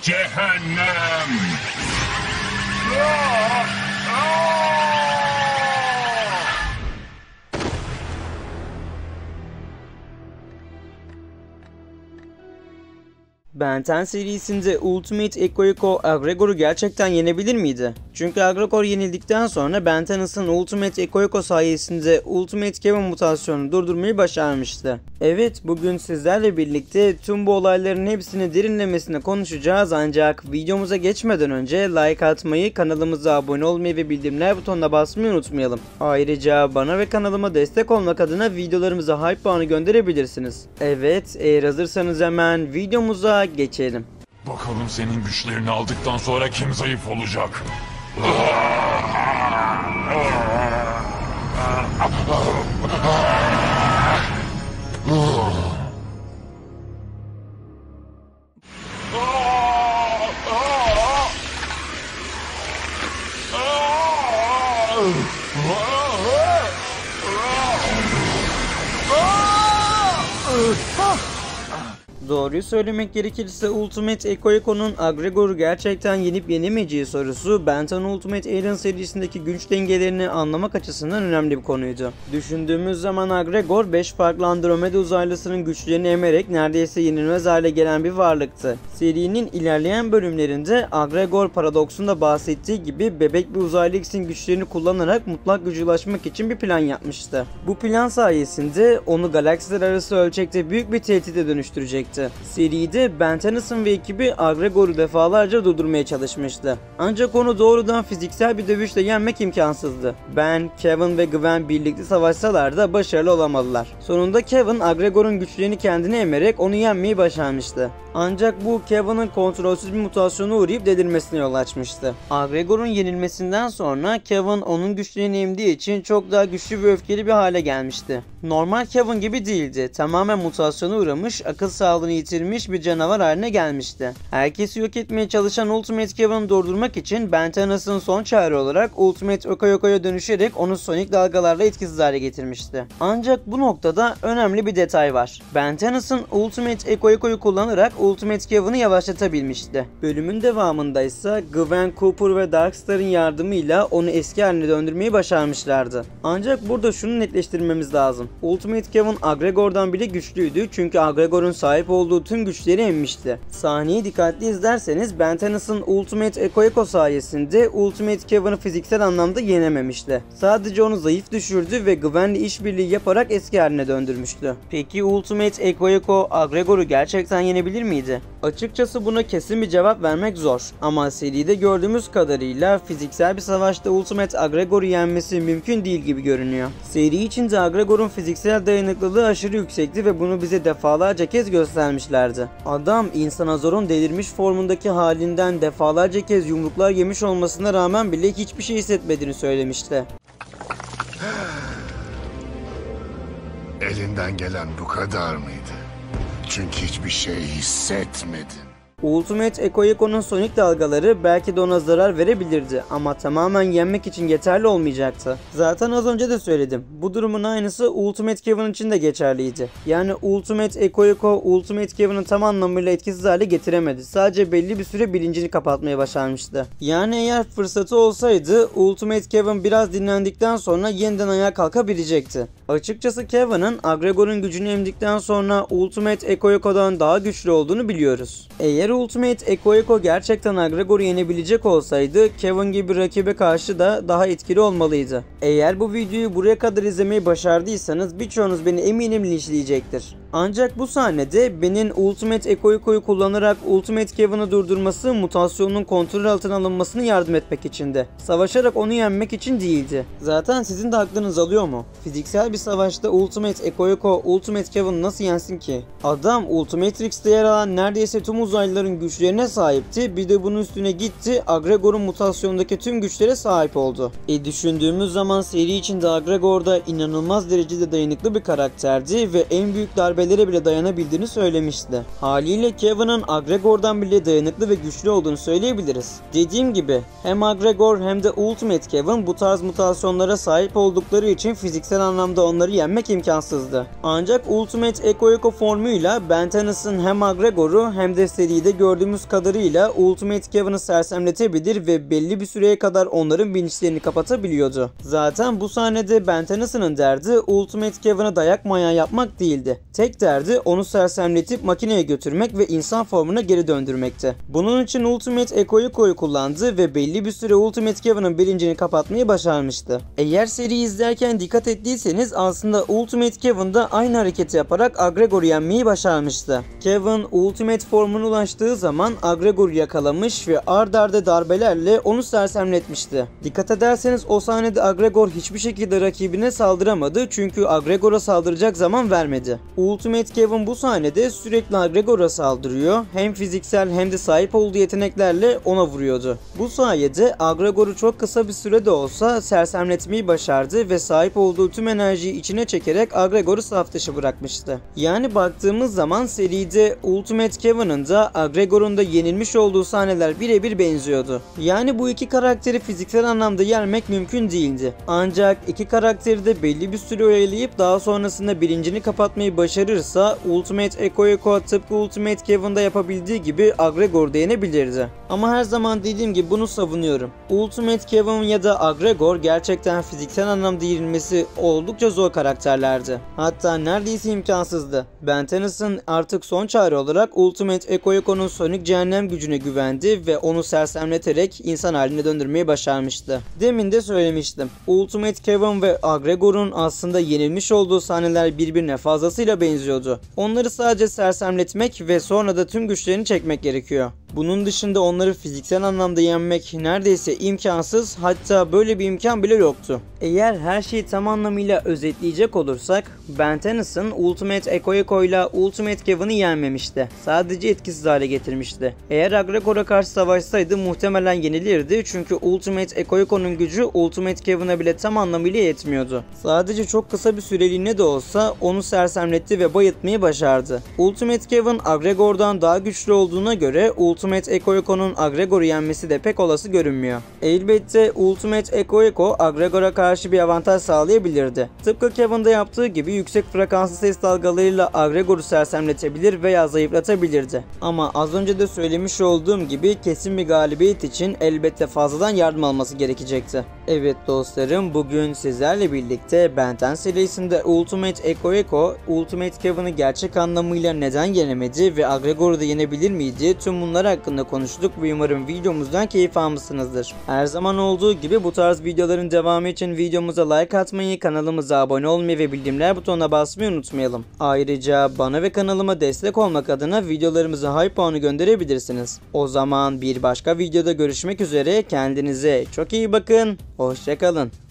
Cehennem! Ben 10 serisinde Ultimate Ekoiko Agregor'u gerçekten yenebilir miydi? Çünkü Agregor yenildikten sonra Ben 10'ın Ultimate Ekoiko sayesinde Ultimate Kevin mutasyonunu durdurmayı başarmıştı. Evet, bugün sizlerle birlikte tüm bu olayların hepsini derinlemesine konuşacağız, ancak videomuza geçmeden önce like atmayı, kanalımıza abone olmayı ve bildirimler butonuna basmayı unutmayalım. Ayrıca bana ve kanalıma destek olmak adına videolarımıza hype puanı gönderebilirsiniz. Evet, eğer hazırsanız hemen videomuza geçelim. Bakalım senin güçlerini aldıktan sonra kim zayıf olacak? Doğruyu söylemek gerekirse Ultimate Ekoiko'nun Agregor'u gerçekten yenip yenemeyeceği sorusu Ben 10 Ultimate Alien serisindeki güç dengelerini anlamak açısından önemli bir konuydu. Düşündüğümüz zaman Agregor 5 farklı Andromeda uzaylısının güçlerini emerek neredeyse yenilmez hale gelen bir varlıktı. Serinin ilerleyen bölümlerinde Agregor paradoksunda bahsettiği gibi bebek bir uzaylı X'in güçlerini kullanarak mutlak güce ulaşmak için bir plan yapmıştı. Bu plan sayesinde onu galaksiler arası ölçekte büyük bir tehdide dönüştürecekti. Seride Ben Tennyson ve ekibi Agregor'u defalarca durdurmaya çalışmıştı. Ancak onu doğrudan fiziksel bir dövüşle yenmek imkansızdı. Ben, Kevin ve Gwen birlikte savaşsalar da başarılı olamadılar. Sonunda Kevin, Agregor'un güçlerini kendine emerek onu yenmeyi başarmıştı. Ancak bu Kevin'in kontrolsüz bir mutasyona uğrayıp delirmesine yol açmıştı. Agregor'un yenilmesinden sonra Kevin onun güçlerini emdiği için çok daha güçlü ve öfkeli bir hale gelmişti. Normal Kevin gibi değildi. Tamamen mutasyona uğramış, akıl sağlığını yitirmiş bir canavar haline gelmişti. Herkesi yok etmeye çalışan Ultimate Kevin'i durdurmak için Ben 10'ın son çare olarak Ultimate Ekoiko'ya dönüşerek onu sonik dalgalarla etkisiz hale getirmişti. Ancak bu noktada önemli bir detay var. Ben 10'ın Ultimate Ekoiko'yu kullanarak Ultimate Kevin'i yavaşlatabilmişti. Bölümün devamında ise Gwen, Cooper ve Darkstar'ın yardımıyla onu eski haline döndürmeyi başarmışlardı. Ancak burada şunu netleştirmemiz lazım. Ultimate Kevin Agregor'dan bile güçlüydü, çünkü Agregor'un sahip olduğu tüm güçleri emmişti. Sahneyi dikkatli izlerseniz Ben 10'ın Ultimate Ekoiko sayesinde Ultimate Kevin'i fiziksel anlamda yenememişti. Sadece onu zayıf düşürdü ve Gwen'le işbirliği yaparak eski haline döndürmüştü. Peki Ultimate Ekoiko Agregor'u gerçekten yenebilir miydi? Açıkçası buna kesin bir cevap vermek zor. Ama seride gördüğümüz kadarıyla fiziksel bir savaşta Ultimate Agregor'u yenmesi mümkün değil gibi görünüyor. Seri içinde Agregor'un fiziksel dayanıklılığı aşırı yüksekti ve bunu bize defalarca kez göstermişlerdi. Adam İnsanazor'un delirmiş formundaki halinden defalarca kez yumruklar yemiş olmasına rağmen bile hiçbir şey hissetmediğini söylemişti. Elinden gelen bu kadar mıydı? Çünkü hiçbir şey hissetmedin. Ultimate Ekoiko'nun sonik dalgaları belki de ona zarar verebilirdi ama tamamen yenmek için yeterli olmayacaktı. Zaten az önce de söyledim. Bu durumun aynısı Ultimate Kevin için de geçerliydi. Yani Ultimate Ekoiko Ultimate Kevin'i tam anlamıyla etkisiz hale getiremedi. Sadece belli bir süre bilincini kapatmaya başarmıştı. Yani eğer fırsatı olsaydı Ultimate Kevin biraz dinlendikten sonra yeniden ayağa kalkabilecekti. Açıkçası Kevin'in Agregor'un gücünü emdikten sonra Ultimate Ekoiko'dan daha güçlü olduğunu biliyoruz. Eğer Ultimate Ekoiko gerçekten Agregor'u yenebilecek olsaydı Kevin gibi rakibe karşı da daha etkili olmalıydı. Eğer bu videoyu buraya kadar izlemeyi başardıysanız birçoğunuz beni eminim linçleyecektir. Ancak bu sahnede Ben'in Ultimate Ekoiko'yu kullanarak Ultimate Kevin'i durdurması mutasyonun kontrol altına alınmasını yardım etmek içindi. Savaşarak onu yenmek için değildi. Zaten sizin de aklınız alıyor mu? Fiziksel bir savaşta Ultimate Ekoiko Ultimate Kevin'i nasıl yensin ki? Adam Ultimatrix'te yer alan neredeyse tüm uzaylıların güçlerine sahipti. Bir de bunun üstüne gitti Agregor'un mutasyondaki tüm güçlere sahip oldu. Düşündüğümüz zaman seri içinde Agregor da inanılmaz derecede dayanıklı bir karakterdi ve en büyük darbelere bile dayanabildiğini söylemişti. Haliyle Kevin'in Agregor'dan bile dayanıklı ve güçlü olduğunu söyleyebiliriz. Dediğim gibi hem Agregor hem de Ultimate Kevin bu tarz mutasyonlara sahip oldukları için fiziksel anlamda onları yenmek imkansızdı. Ancak Ultimate Ekoiko formuyla Ben Tennyson hem Agregor'u hem de seride seride gördüğümüz kadarıyla Ultimate Kevin'ı sersemletebilir ve belli bir süreye kadar onların bilinçlerini kapatabiliyordu. Zaten bu sahnede Ben Tennyson'ın derdi Ultimate Kevin'a dayak manyağı yapmak değildi. Tek derdi onu sersemletip makineye götürmek ve insan formuna geri döndürmekti. Bunun için Ultimate Eko'yu kullandı ve belli bir süre Ultimate Kevin'ın bilincini kapatmayı başarmıştı. Eğer seriyi izlerken dikkat ettiyseniz aslında Ultimate Kevin de aynı hareketi yaparak Agregor'u yenmeyi başarmıştı. Kevin Ultimate formuna ulaştığı zaman Agregor'u yakalamış ve ard arda darbelerle onu sersemletmişti. Dikkat ederseniz o sahnede Agregor hiçbir şekilde rakibine saldıramadı çünkü Agregor'a saldıracak zaman vermedi. Ultimate Kevin bu sahnede sürekli Agregor'a saldırıyor, hem fiziksel hem de sahip olduğu yeteneklerle ona vuruyordu. Bu sayede Agregor'u çok kısa bir sürede olsa sersemletmeyi başardı ve sahip olduğu tüm enerjiyi içine çekerek Agregor'u saf dışı bırakmıştı. Yani baktığımız zaman seride Ultimate Kevin'ın da Agregor'un da yenilmiş olduğu sahneler birebir benziyordu. Yani bu iki karakteri fiziksel anlamda yenmek mümkün değildi. Ancak iki karakteri de belli bir süre oyaleyıp daha sonrasında bilincini kapatmayı başarırsa Ultimate Eko tıpkı Ultimate Kevin'da yapabildiği gibi Agregor'u da yenebilirdi. Ama her zaman dediğim gibi bunu savunuyorum. Ultimate Kevin ya da Agregor gerçekten fiziksel anlamda yenilmesi oldukça zor karakterlerdi. Hatta neredeyse imkansızdı. Ben Tennyson artık son çare olarak Ultimate Eko'nun sonik cehennem gücüne güvendi ve onu sersemleterek insan haline döndürmeyi başarmıştı. Demin de söylemiştim. Ultimate Kevin ve Agregor'un aslında yenilmiş olduğu sahneler birbirine fazlasıyla benziyordu. Onları sadece sersemletmek ve sonra da tüm güçlerini çekmek gerekiyor. Bunun dışında onları fiziksel anlamda yenmek neredeyse imkansız, hatta böyle bir imkan bile yoktu. Eğer her şeyi tam anlamıyla özetleyecek olursak, Ben Tennyson Ultimate Eko ile Ultimate Kevin'i yenmemişti. Sadece etkisiz hale getirmişti. Eğer Agregor'a karşı savaşsaydı muhtemelen yenilirdi çünkü Ultimate Eko'nun gücü Ultimate Kevin'e bile tam anlamıyla yetmiyordu. Sadece çok kısa bir süreliğine de olsa onu sersemletti ve bayıltmayı başardı. Ultimate Kevin Agregor'dan daha güçlü olduğuna göre Ultimate Eko'nun Agregor'u yenmesi de pek olası görünmüyor. Elbette Ultimate Eko Agregor'a karşı bir avantaj sağlayabilirdi. Tıpkı Kevin'de yaptığı gibi yüksek frekanslı ses dalgalarıyla Agregor'u sersemletebilir veya zayıflatabilirdi. Ama az önce de söylemiş olduğum gibi kesin bir galibiyet için elbette fazladan yardım alması gerekecekti. Evet dostlarım, bugün sizlerle birlikte Ben 10 serisinde Ultimate Eko Ultimate Kevin'i gerçek anlamıyla neden yenemedi ve Agregor'u da yenebilir miydi? Tüm bunlar hakkında konuştuk ve umarım videomuzdan keyif almışsınızdır. Her zaman olduğu gibi bu tarz videoların devamı için videomuza like atmayı, kanalımıza abone olmayı ve bildirimler butonuna basmayı unutmayalım. Ayrıca bana ve kanalıma destek olmak adına videolarımıza hype puanı gönderebilirsiniz. O zaman bir başka videoda görüşmek üzere, kendinize çok iyi bakın, hoşça kalın.